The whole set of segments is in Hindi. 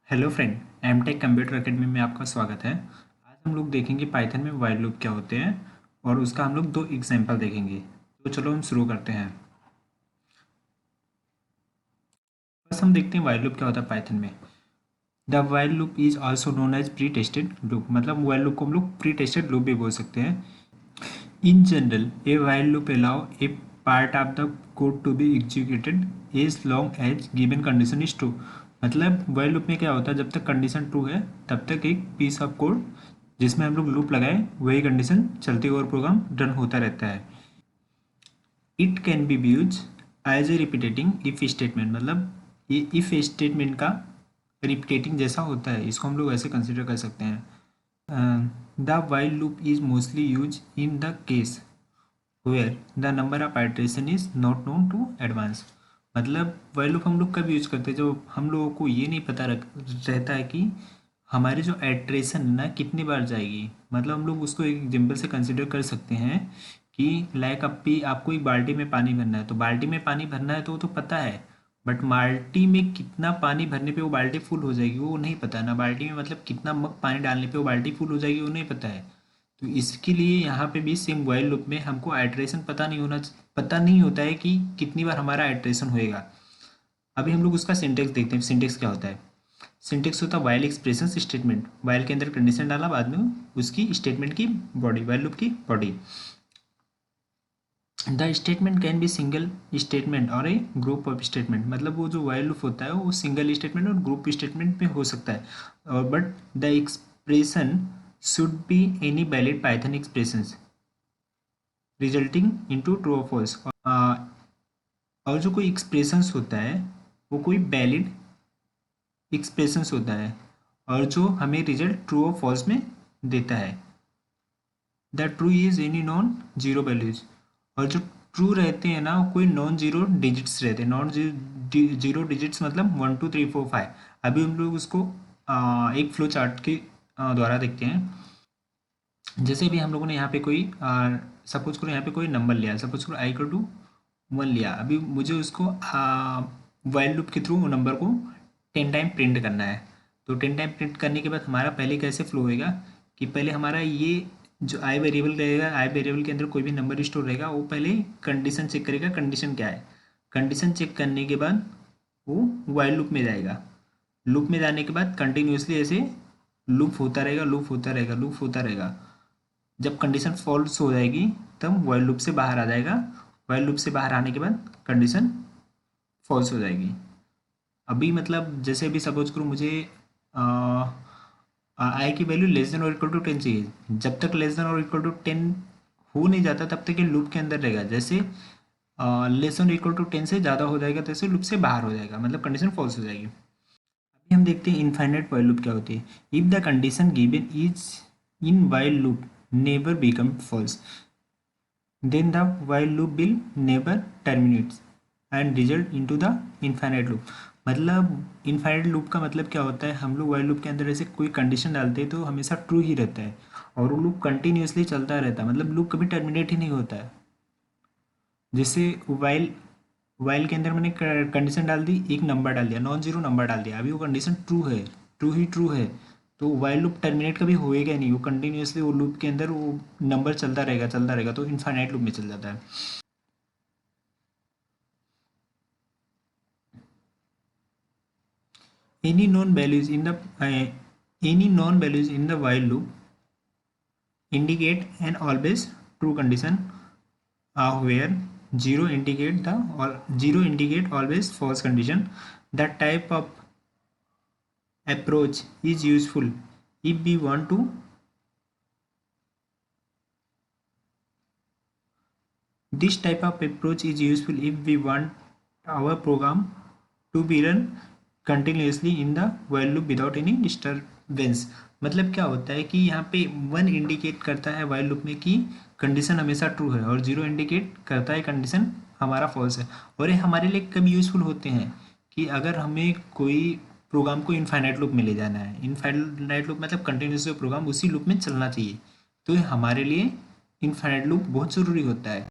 Hello friend, MTech Computer Academy में आपका स्वागत है। आज हम लोग देखेंगे पाइथन में व्हाइल लूप क्या होते हैं और उसका हम लोग दो एग्जांपल देखेंगे। तो चलो हम शुरू करते हैं। बस हम देखते हैं व्हाइल लूप क्या होता है पाइथन में। The while loop is also known as pre tested loop, मतलब व्हाइल लूप को हम लोग प्री टेस्टेड लूप भी बोल सकते हैं। In general a while loop allow a part of the code to be executed as long as given condition is true. मतलब व्हाइल लूप में क्या होता है, जब तक कंडीशन ट्रू है तब तक एक पीस ऑफ कोड जिसमें हम लोग लूप लगाए वही कंडीशन चलती और प्रोग्राम रन होता रहता है। It can be use as a repeating if statement, मतलब ये इफ स्टेटमेंट का रिपीटेटिंग जैसा होता है, इसको हम लोग ऐसे कंसिडर कर सकते हैं। The while loop is mostly use in the case where the number of iteration is not known to advance. मतलब वाइल लूप हम लोग कब यूज करते हैं, जो हम लोगों को ये नहीं पता रहता है कि हमारी जो आइटरेशन ना कितनी बार जाएगी। मतलब हम लोग उसको एक एग्जाम्पल से कंसिडर कर सकते हैं कि लाइक आपको एक बाल्टी में पानी भरना है, तो बाल्टी में पानी भरना है तो वो तो पता है, बट बाल्टी में कितना पानी भरने पे वो बाल्टी फुल हो जाएगी वो नहीं पता ना। बाल्टी में मतलब कितना मग पानी डालने पे वो बाल्टी फुल हो जाएगी वो नहीं पता है। तो इसके लिए यहाँ पे भी सेम व्हाइल लूप में हमको आइटरेशन पता नहीं होता है कि कितनी बार हमारा आइटरेशन होएगा। अभी हम लोग उसका सिंटेक्स देखते हैं। सिंटेक्स क्या होता है? सिंटेक्स होता है वाइल एक्सप्रेशन स्टेटमेंट। वाइल के अंदर कंडीशन डाला, बाद में उसकी स्टेटमेंट की बॉडी, वाइल लूप की body. The statement can be single statement और ए ग्रुप ऑफ स्टेटमेंट। मतलब वो जो वाइल लूप होता है वो सिंगल स्टेटमेंट और ग्रुप स्टेटमेंट में हो सकता है। और but the expression should be any valid Python expressions resulting into true और फॉल्स। और जो कोई एक्सप्रेशंस होता है वो कोई वैलिड एक्सप्रेशंस होता है और जो हमें रिजल्ट ट्रू और फॉल्स में देता है। The true is any non zero values. और जो ट्रू रहते हैं ना वो कोई नॉन जीरो डिजिट्स रहते हैं। नॉन जीरो डिजिट्स मतलब 1 2 3 4 5। अभी हम लोग उसको एक फ्लो चार्ट के द्वारा देखते हैं। जैसे भी हम लोगों ने यहाँ पे कोई सपोज करो यहाँ पे कोई नंबर लिया, सपोज करो i = 1 लिया। अभी मुझे उसको वाइल लूप के थ्रू वो नंबर को 10 टाइम प्रिंट करना है। तो 10 टाइम प्रिंट करने के बाद हमारा पहले कैसे फ्लो होएगा कि पहले हमारा ये जो आई वेरिएबल रहेगा, आई वेरिएबल के अंदर कोई भी नंबर स्टोर रहेगा, वो पहले कंडीशन चेक करेगा कंडीशन क्या है। कंडीशन चेक करने के बाद वो वाइल लूप में जाएगा। लूप में जाने के बाद कंटिन्यूसली ऐसे लूप होता रहेगा, लूप होता रहेगा, लूप होता रहेगा। जब कंडीशन फॉल्स हो जाएगी तब वाइल लूप से बाहर आ जाएगा। वाइल लूप से बाहर आने के बाद कंडीशन फॉल्स हो जाएगी। अभी मतलब जैसे अभी सपोज करो मुझे आई की वैल्यू लेस देन और इक्वल टू 10 चाहिए। जब तक लेस देन और इक्वल टू 10 हो नहीं जाता तब तक ये लूप के अंदर रहेगा। जैसे लेस देन इक्वल टू 10 से ज़्यादा हो जाएगा तो ऐसे लूप से बाहर हो जाएगा, मतलब कंडीशन फॉल्स हो जाएगी। अभी हम देखते हैं इनफाइनाइट वाइल लूप क्या होती है। If the condition given is in while loop never become false, then the while loop will never terminates and result into the infinite loop। मतलब इनफाइनाइट लूप का मतलब क्या होता है, हम लोग वाइल लूप के अंदर ऐसे कोई कंडीशन डालते हैं तो हमेशा ट्रू ही रहता है और वो लूप कंटिन्यूसली चलता रहता है, मतलब लूप कभी टर्मिनेट ही नहीं होता है। जैसे वाइल वाइल के अंदर मैंने कंडीशन डाल दी, एक नंबर डाल दिया, नॉन जीरो नंबर डाल दिया। अभी वो कंडीशन ट्रू है, ट्रू ही ट्रू है, तो वाइल लूप टर्मिनेट कभी होएगा ही नहीं। वो कंटिन्यूसली वो लूप के अंदर वो नंबर चलता रहेगा, तो इनफाइनाइट लूप में चल जाता है। any known values in the any known values in the while loop indicate an always true condition, where zero indicate always false condition. That type of approach is useful if we want to this type of approach is useful if we want our program to be run continuously in the while loop without any disturbance। मतलब क्या होता है कि यहाँ पे 1 इंडिकेट करता है वाइल लूप में कि कंडीशन हमेशा ट्रू है और 0 इंडिकेट करता है कंडीशन हमारा फॉल्स है। और ये हमारे लिए कब यूज़फुल होते हैं कि अगर हमें कोई प्रोग्राम को इनफाइनाइट लूप में ले जाना है। इनफाइनाइट लूप मतलब कंटिन्यूस प्रोग्राम उसी लूप में चलना चाहिए, तो ये हमारे लिए इनफाइनाइट लूप बहुत ज़रूरी होता है।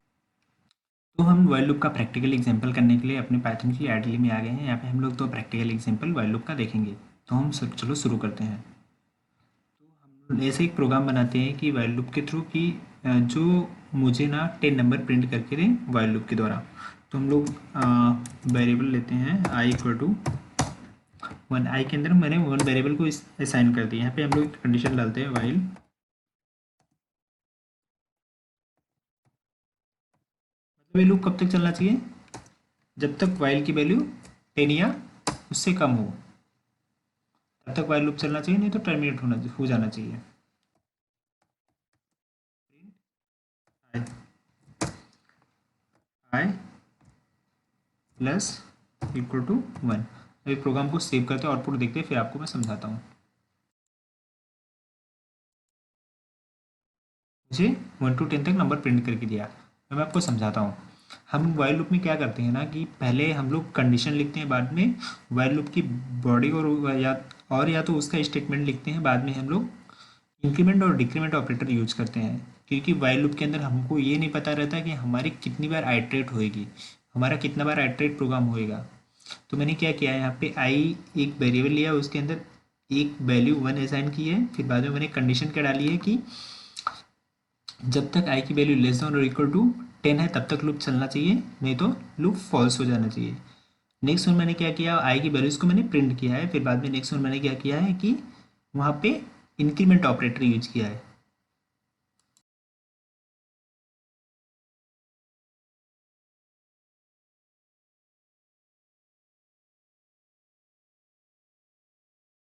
तो हम व्हाइल लूप का प्रैक्टिकल एग्जांपल करने के लिए अपने पाइथन की आइडली में आ गए हैं। यहाँ पे हम लोग तो प्रैक्टिकल एग्जांपल व्हाइल लूप का देखेंगे। तो हम सब चलो शुरू करते हैं। तो हम ऐसे एक प्रोग्राम बनाते हैं कि वाइल लूप के थ्रू कि जो मुझे ना 10 नंबर प्रिंट करके दें वाइल लूप के द्वारा। तो हम लोग वेरिएबल लेते हैं आई इक्वल टू 1। आई के अंदर मैंने 1 वेरिएबल को असाइन कर दिया। यहाँ पे हम लोग कंडीशन डालते हैं वाइल मतलब ये लूप कब तक चलना चाहिए, जब तक वाइल की वैल्यू 10 या उससे कम हो तब तक वाइल लूप चलना चाहिए, नहीं तो टर्मिनेट हो जाना चाहिए। आई प्लस इक्वल टू 1। अभी प्रोग्राम को सेव करते हैं, आउटपुट देखते हैं, फिर आपको मैं समझाता हूँ। मुझे 1 to 10 तक नंबर प्रिंट करके दिया। मैं आपको समझाता हूँ। हम वाइल लूप में क्या करते हैं ना कि पहले हम लोग कंडीशन लिखते हैं, बाद में वाइल लूप की बॉडी या तो उसका स्टेटमेंट लिखते हैं, बाद में हम लोग इंक्रीमेंट और डिक्रीमेंट ऑपरेटर यूज करते हैं। क्योंकि वाइल लूप के अंदर हमको ये नहीं पता रहता कि हमारी कितनी बार आइटरेट होएगी, हमारा कितना बार आइटरेट प्रोग्राम होएगा। तो मैंने क्या किया है, यहाँ पे आई एक वेरिएबल लिया, उसके अंदर एक वैल्यू 1 असाइन की है। फिर बाद में मैंने कंडीशन क्या डाली है कि जब तक आई की वैल्यू लेस देन और इक्वल टू 10 है तब तक लूप चलना चाहिए, नहीं तो लूप फॉल्स हो जाना चाहिए। नेक्स्ट में मैंने क्या किया, आई की वैल्यूज़ को मैंने प्रिंट किया है। फिर बाद में नेक्स्ट में मैंने क्या किया है कि वहाँ पे इंक्रीमेंट ऑपरेटर यूज किया है।